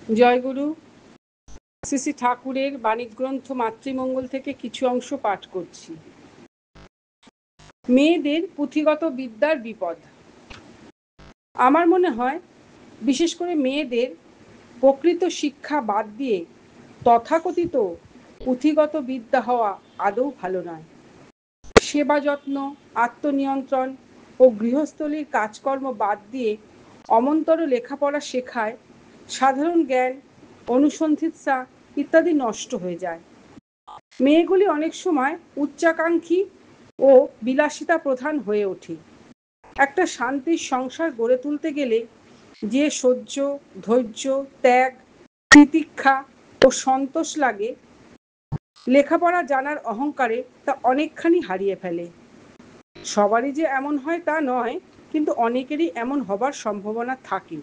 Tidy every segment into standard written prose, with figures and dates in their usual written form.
জয়গুরু। শ্রী শ্রী ঠাকুরের বাণীগ্রন্থ মাতৃমঙ্গল থেকে কিছু অংশ পাঠ করছি। মেয়েদের পুঁথিগত বিদ্যার বিপদ। আমার মনে হয় বিশেষ করে মেয়েদের প্রকৃত শিক্ষা বাদ দিয়ে তথাকথিত পুঁথিগত বিদ্যা হওয়া আদৌ ভালো নয়। সেবা যত্ন, আত্মনিয়ন্ত্রণ ও গৃহস্থলীর কাজকর্ম বাদ দিয়ে অমন্তর লেখাপড়া শেখায় সাধারণ জ্ঞান, অনুসন্ধিৎসা ইত্যাদি নষ্ট হয়ে যায়। মেয়েগুলি অনেক সময় উচ্চাকাঙ্ক্ষী ও বিলাসিতা প্রধান হয়ে ওঠে। একটা শান্তির সংসার গড়ে তুলতে গেলে যে সহ্য, ধৈর্য, ত্যাগ, তিতিক্ষা ও সন্তোষ লাগে, লেখাপড়া জানার অহংকারে তা অনেকখানি হারিয়ে ফেলে। সবারই যে এমন হয় তা নয়, কিন্তু অনেকেরই এমন হবার সম্ভাবনা থাকে।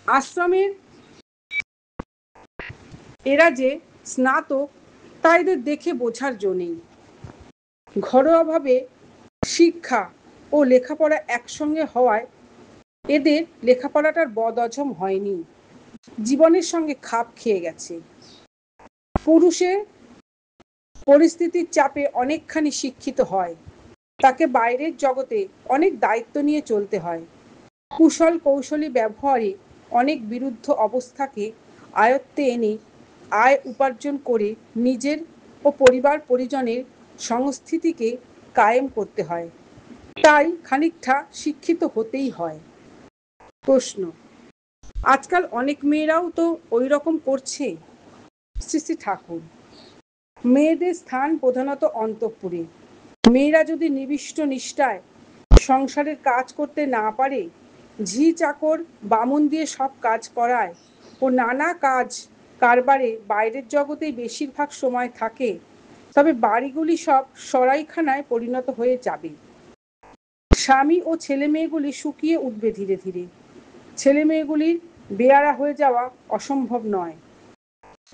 আশ্রমের এরা যে স্নাতক তা এদের দেখে বোঝার জো নেই। ঘরোয়াভাবে শিক্ষা ও লেখাপড়া একসঙ্গে হওয়ায় এদের লেখাপড়াটার বদহজম হয়নি, জীবনের সঙ্গে খাপ খেয়ে গেছে। পুরুষের পরিস্থিতির চাপে অনেকখানি শিক্ষিত হয়, তাকে বাইরের জগতে অনেক দায়িত্ব নিয়ে চলতে হয়। কুশল কৌশলী ব্যবহারে অনেক বিরুদ্ধ অবস্থাকে আয়ত্তে এনে আয় উপার্জন করে নিজের ও পরিবার পরিজনের সংস্থিতিকে কায়েম করতে হয়। তাই খানিকটা শিক্ষিত হতেই হয়। প্রশ্ন: আজকাল অনেক মেয়েরাও তো ওই রকম করছে। শ্রী শ্রী ঠাকুর: মেয়েদের স্থান প্রধানত অন্তঃপুরে। মেয়েরা যদি নিবিষ্ট নিষ্ঠায় সংসারের কাজ করতে না পারে, ঝি চাকর বামুন দিয়ে সব কাজ করায় ও নানা কাজ কারবারে বাইরের জগতেই বেশিরভাগ সময় থাকে, তবে বাড়িগুলি সব সরাইখানায় পরিণত হয়ে যাবে। স্বামী ও ছেলে মেয়েগুলি শুকিয়ে উঠবে ধীরে ধীরে। ছেলে মেয়েগুলির বেয়ারা হয়ে যাওয়া অসম্ভব নয়।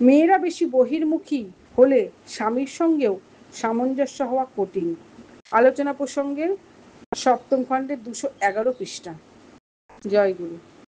মেয়েরা বেশি বহির্মুখী হলে স্বামীর সঙ্গেও সামঞ্জস্য হওয়া কঠিন। আলোচনা প্রসঙ্গের 7ম খণ্ডের 211 পৃষ্ঠা। জয়গুরু।